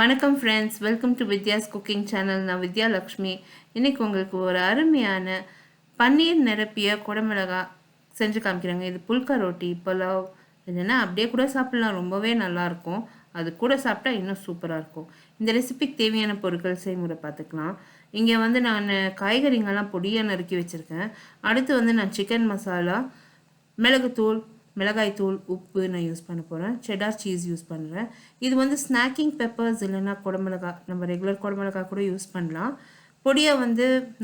வணக்கம் friends, welcome to Vidya's cooking channel. நான் வித்யா லக்ஷ்மி. இன்றைக்கி உங்களுக்கு ஒரு அருமையான பன்னீர் நிரப்பிய குடமிளகா செஞ்சு காமிக்கிறேங்க. இது புல்கா ரொட்டி, புலாவ் இல்லைன்னா அப்படியே கூட சாப்பிட்லாம். ரொம்பவே நல்லாயிருக்கும். அது கூட சாப்பிட்டா இன்னும் சூப்பராக இருக்கும். இந்த ரெசிபிக்கு தேவையான பொருட்கள் செய்முறை பார்த்துக்கலாம். இங்கே நான் காய்கறிங்கெல்லாம் பொடியாக நறுக்கி வச்சுருக்கேன். அடுத்து நான் சிக்கன் மசாலா, மிளகுத்தூள், மிளகாய்த்தூள், உப்பு நான் யூஸ் பண்ண போகிறேன். செடார் சீஸ் யூஸ் பண்ணுறேன். இது ஸ்நாக்கிங் பெப்பர்ஸ் இல்லைன்னா குடமிளகா, நம்ம ரெகுலர் குடமிளகா கூட யூஸ் பண்ணலாம். பொடியாக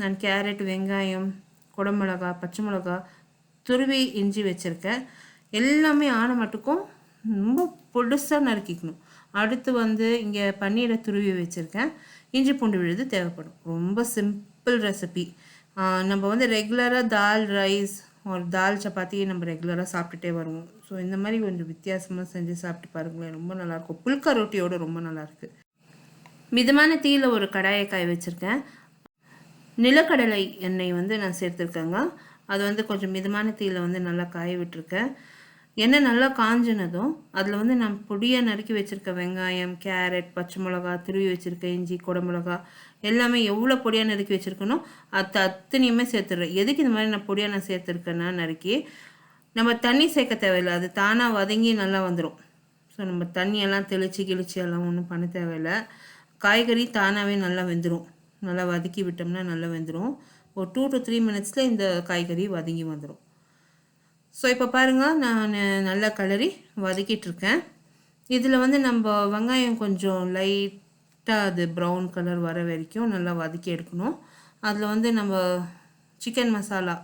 நான் கேரட், வெங்காயம், குடமிளகா, பச்சை மிளகா, துருவி இஞ்சி வச்சுருக்கேன். எல்லாமே ஆன மட்டுக்கும் ரொம்ப பொடுசாக நறுக்கிக்கணும். அடுத்து இங்கே பன்னீரை துருவி வச்சுருக்கேன். இஞ்சி பூண்டு விழுது தேவைப்படும். ரொம்ப சிம்பிள் ரெசிபி. நம்ம ரெகுலராக தால் ரைஸ் ஒரு தால் சப்பாத்தி நம்ம ரெகுலராக சாப்பிட்டுட்டே வருவோம். ஸோ இந்த மாதிரி கொஞ்சம் வித்தியாசமாக செஞ்சு சாப்பிட்டு பாருங்களேன். ரொம்ப நல்லாயிருக்கும். புல்கா ரொட்டியோடு ரொம்ப நல்லாயிருக்கு. மிதமான தீயில் ஒரு கடாயை காய வச்சுருக்கேன். நிலக்கடலை எண்ணெய் நான் சேர்த்துருக்கேங்க. அது கொஞ்சம் மிதமான தீயில் நல்லா காய விட்டுருக்கேன். எண்ணெய் நல்லா காஞ்சினதும் அதில் நான் பொடியாக நறுக்கி வச்சுருக்க வெங்காயம், கேரட், பச்சை மிளகா, துருவி வச்சுருக்க இஞ்சி, குடமிளகா எல்லாமே எவ்வளோ பொடியாக நறுக்கி வச்சுருக்கணும் அத்தனையுமே சேர்த்துடுறேன். எதுக்கு இந்த மாதிரி நான் பொடியாக சேர்த்துருக்கேன்னா, நறுக்கி நம்ம தண்ணி சேர்க்க தேவையில்லை. அது தானாக வதங்கி நல்லா வந்துடும். ஸோ நம்ம தண்ணியெல்லாம் தெளித்து எல்லாம் ஒன்றும் பண்ண தேவையில்லை. காய்கறி தானாகவே நல்லா வெந்துடும். நல்லா வதக்கி விட்டோம்னா நல்லா வெந்துடும். ஒரு 2 to 3 minutes இந்த காய்கறி வதங்கி வந்துடும். ஸோ இப்போ பாருங்கள், நான் நல்லா கலரி வதக்கிட்டுருக்கேன். இதில் நம்ம வெங்காயம் கொஞ்சம் லைட்டாக அது ப்ரௌன் கலர் வர வரைக்கும் நல்லா வதக்கி எடுக்கணும். அதில் நம்ம சிக்கன் மசாலா,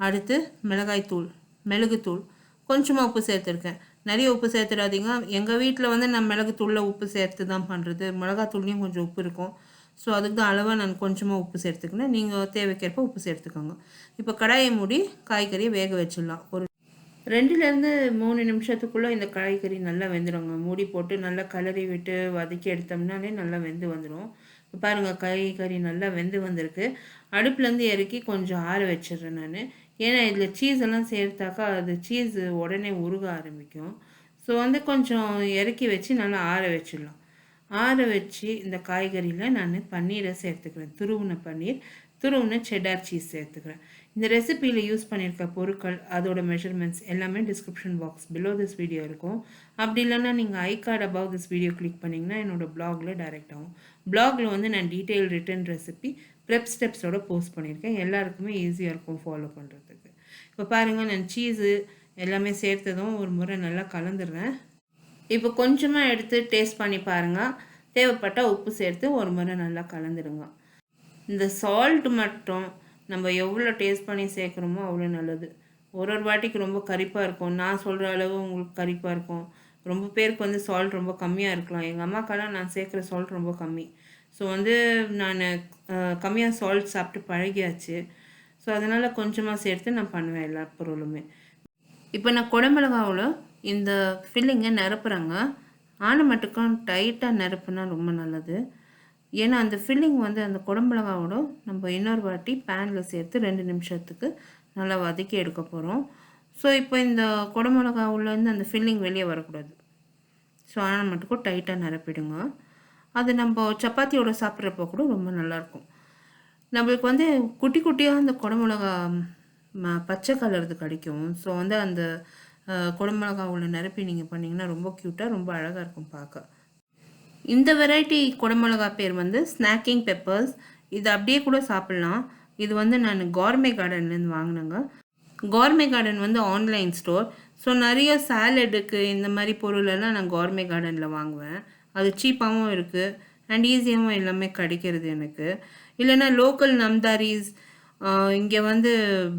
அடுத்து மிளகாய்த்தூள், மிளகுத்தூள், கொஞ்சமாக உப்பு சேர்த்துருக்கேன். நிறைய உப்பு சேர்த்துடாதீங்க. எங்கள் வீட்டில் நான் மிளகுத்தூளில் உப்பு சேர்த்து தான் பண்ணுறது. மிளகாத்தூள்லேயும் கொஞ்சம் உப்பு இருக்கும். ஸோ அதுக்கு தான் அளவாக நான் கொஞ்சமாக உப்பு சேர்த்துக்கினேன். நீங்கள் தேவைக்கேற்ப உப்பு சேர்த்துக்கோங்க. இப்போ கடாயை மூடி காய்கறியை வேக வச்சிடலாம். ஒரு 2-3 நிமிஷத்துக்குள்ளே இந்த காய்கறி நல்லா வெந்துடுங்க. மூடி போட்டு நல்லா கலரி விட்டு வதக்கி எடுத்தோம்னாலே நல்லா வெந்து வந்துடும். இப்போ பாருங்கள், காய்கறி நல்லா வெந்து வந்திருக்கு. அடுப்புலேருந்து இறக்கி கொஞ்சம் ஆற வச்சிடுறேன் நான். ஏன்னா இதில் சீஸ் எல்லாம் சேர்த்தாக்கா அது சீஸ் உடனே உருக ஆரம்பிக்கும். ஸோ கொஞ்சம் இறக்கி வச்சு நல்லா ஆற வச்சிடலாம். ஆற வச்சு இந்த காய்கறியில் நான் பன்னீரை சேர்த்துக்கிறேன். துருவின பன்னீர், துருவின செடார் சீஸ் சேர்த்துக்கிறேன். இந்த ரெசிபியில் யூஸ் பண்ணியிருக்க பொருட்கள், அதோட மெஷர்மெண்ட்ஸ் எல்லாமே description box below this video இருக்கும். அப்படி இல்லைன்னா நீங்கள் I card above this video click பண்ணிங்கன்னா என்னோடய பிளாகில் டைரெக்ட் ஆகும். பிளாகில் நான் டீட்டெயில் ரிட்டன் ரெசிபி ப்ரெப் ஸ்டெப்ஸோடு போஸ்ட் பண்ணியிருக்கேன். எல்லாருக்குமே ஈஸியாக இருக்கும் ஃபாலோ பண்ணுறதுக்கு. இப்போ பாருங்கள், நான் சீஸு எல்லாமே சேர்த்ததும் ஒரு முறை நல்லா கலந்துடுறேன். இப்போ கொஞ்சமாக எடுத்து டேஸ்ட் பண்ணி பாருங்கள். தேவைப்பட்டால் உப்பு சேர்த்து ஒரு முறை நல்லா கலந்துடுங்க. இந்த சால்ட் மட்டும் நம்ம எவ்வளோ டேஸ்ட் பண்ணி சேர்க்குறோமோ அவ்வளோ நல்லது. ஒரு வாட்டிக்கு ரொம்ப கரிப்பாக இருக்கும். நான் சொல்கிற அளவு உங்களுக்கு கரிப்பாக இருக்கும். ரொம்ப பேருக்கு சால்ட் ரொம்ப கம்மியாக இருக்கலாம். எங்கள் அம்மாக்கெல்லாம் நான் சேர்க்குற சால்ட் ரொம்ப கம்மி. ஸோ நான் கம்மியாக சால்ட் சாப்பிட்டு பழகியாச்சு. ஸோ அதனால் கொஞ்சமாக சேர்த்து நான் பண்ணுவேன் எல்லா பொருளுமே. இப்போ நான் குடமிளகாவில் இந்த ஃபில்லிங்கை நிரப்புகிறாங்க. ஆன மட்டுக்கும் டைட்டாக நிரப்புனா ரொம்ப நல்லது. ஏன்னா அந்த ஃபில்லிங் அந்த குடமிளகாவோட நம்ம இன்னொரு வாட்டி பேனில் சேர்த்து 2 நிமிஷத்துக்கு நல்லா வதக்கி எடுக்க போகிறோம். ஸோ இப்போ இந்த குடமிளகாவுலேருந்து அந்த ஃபில்லிங் வெளியே வரக்கூடாது. ஸோ ஆன மட்டுக்கும் டைட்டாக நிரப்பிடுங்க. அது நம்ம சப்பாத்தியோட சாப்பிட்றப்போ கூட ரொம்ப நல்லாயிருக்கும். நம்மளுக்கு குட்டி குட்டியாக அந்த குடமிளகா பச்சை கலர்து கிடைக்கும். ஸோ அந்த குடமிளகா உள்ள நிரப்பி நீங்கள் பண்ணிங்கன்னா ரொம்ப க்யூட்டாக ரொம்ப அழகாக இருக்கும் பார்க்க. இந்த வெரைட்டி குடமிளகா பேர் ஸ்நாக்கிங் பெப்பர்ஸ். இது அப்படியே கூட சாப்பிட்லாம். இது நான் கார்மே கார்டன்லேருந்து வாங்கினேங்க. கார்மே கார்டன் ஆன்லைன் ஸ்டோர். ஸோ நிறைய சாலடுக்கு இந்த மாதிரி பொருளெல்லாம் நான் கார்மே கார்டனில் வாங்குவேன். அது சீப்பாகவும் இருக்குது அண்ட் ஈஸியாகவும் எல்லாமே கிடைக்கிறது எனக்கு. இல்லைன்னா லோக்கல் நம்தாரிஸ், இங்கே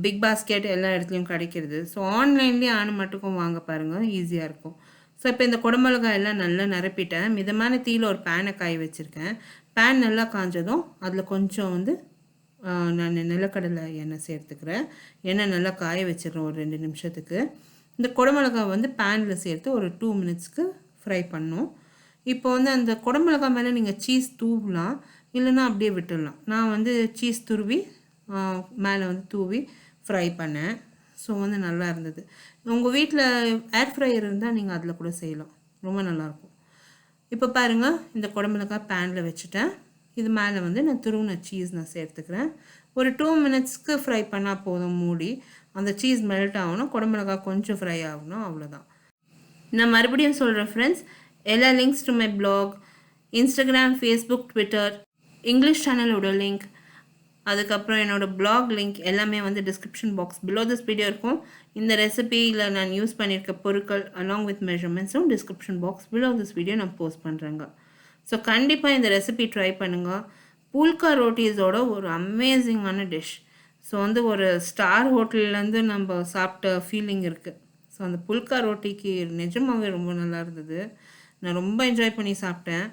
பிக் பாஸ்கெட் எல்லா இடத்துலையும் கிடைக்கிறது. ஸோ ஆன்லைன்லேயே ஆன மட்டுக்கும் வாங்க பாருங்கள், ஈஸியாக இருக்கும். ஸோ இப்போ இந்த குடமிளகாய் எல்லாம் நல்லா நிரப்பிட்டேன். மிதமான தீயில் ஒரு பேனை காய வச்சுருக்கேன். பேன் நல்லா காஞ்சதும் அதில் கொஞ்சம் நான் நிலக்கடலை எண்ணெய் சேர்த்துக்கிறேன். எண்ணெய் நல்லா காய வச்சிடுறேன் ஒரு 2 நிமிஷத்துக்கு. இந்த குடமிளகாய் பேனில் சேர்த்து ஒரு 2 மினிட்ஸ்க்கு ஃப்ரை பண்ணணும். இப்போ அந்த குடமிளகாய் மேலே நீங்கள் சீஸ் தூவலாம், இல்லைன்னா அப்படியே விட்டுடலாம். நான் சீஸ் துருவி மேலே தூவி ஃப்ரை பண்ணேன். ஸோ நல்லா இருந்தது. உங்கள் வீட்டில் ஏர் ஃப்ரையர் இருந்தால் நீங்கள் அதில் கூட செய்யலாம். ரொம்ப நல்லாயிருக்கும். இப்போ பாருங்கள், இந்த குடமிளகாய் பேனில் வச்சுட்டேன். இது மேலே வந்து நான் துருவின சீஸ் நான் சேர்த்துக்கிறேன். ஒரு 2 மினிட்ஸ்க்கு ஃப்ரை பண்ணால் போதும். மூடி அந்த சீஸ் மெல்ட் ஆகணும், குடமிளகாய் கொஞ்சம் ஃப்ரை ஆகணும், அவ்வளோதான். நான் மறுபடியும் சொல்கிறேன் ஃப்ரெண்ட்ஸ், எல்லா links to my blog, Instagram, Facebook, Twitter, English சேனலோட லிங்க், அதுக்கப்புறம் என்னோடய பிளாக் லிங்க் எல்லாமே வந்து description box below this video இருக்கும். இந்த ரெசிபியில் நான் யூஸ் பண்ணியிருக்க பொருட்கள் அலாங் வித் மெஷர்மெண்ட்ஸும் description box below this video நான் போஸ்ட் பண்ணுறேங்க. ஸோ கண்டிப்பாக இந்த ரெசிபி ட்ரை பண்ணுங்கள். புல்கா ரோட்டீஸோட ஒரு அமேசிங்கான டிஷ். ஸோ வந்து ஒரு ஸ்டார் ஹோட்டல்லேருந்து நம்ம சாப்பிட்ட ஃபீலிங் இருக்குது. ஸோ அந்த புல்கா ரோட்டிக்கு நிஜமாகவே ரொம்ப நல்லா இருந்தது. நான் ரொம்ப என்ஜாய் பண்ணி சாப்பிட்டேன்.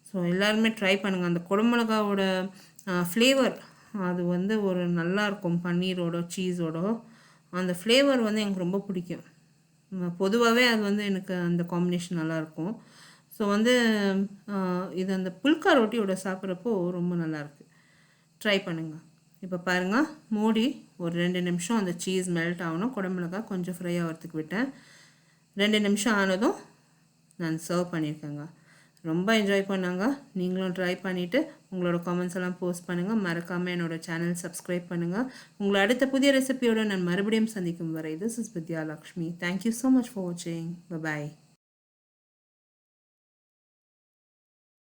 ஸோ எல்லாருமே ட்ரை பண்ணுங்கள். அந்த குடமிளகாவோட ஃப்ளேவர் அது வந்து ஒரு நல்லாயிருக்கும். பன்னீரோட சீஸோட அந்த ஃப்ளேவர் வந்து எனக்கு ரொம்ப பிடிக்கும். பொதுவாகவே அது வந்து எனக்கு அந்த காம்பினேஷன் நல்லாயிருக்கும். ஸோ வந்து இது அந்த புல்கா ரொட்டியோட சாப்பிட்றப்போ ரொம்ப நல்லாயிருக்கு. ட்ரை பண்ணுங்கள். இப்போ பாருங்கள், மூடி ஒரு 2 நிமிஷம் அந்த சீஸ் மெல்ட் ஆகணும். குடமிளகாய் கொஞ்சம் ஃப்ரை ஆகிறதுக்கு விட்டேன். 2 நிமிஷம் ஆனதும் நான் சர்வ் பண்ணியிருக்கேங்க. ரொம்ப என்ஜாய் பண்ணாங்க. நீங்களும் ட்ரை பண்ணிவிட்டு உங்களோட கமெண்ட்ஸ் எல்லாம் போஸ்ட் பண்ணுங்கள். மறக்காமல் என்னோடய சேனல் சப்ஸ்கிரைப் பண்ணுங்கள். உங்களை அடுத்த புதிய ரெசிபியோடு நான் மறுபடியும் சந்திக்கும் வரை, this is Vidya Lakshmi. Thank you so much for வாட்சிங். பை.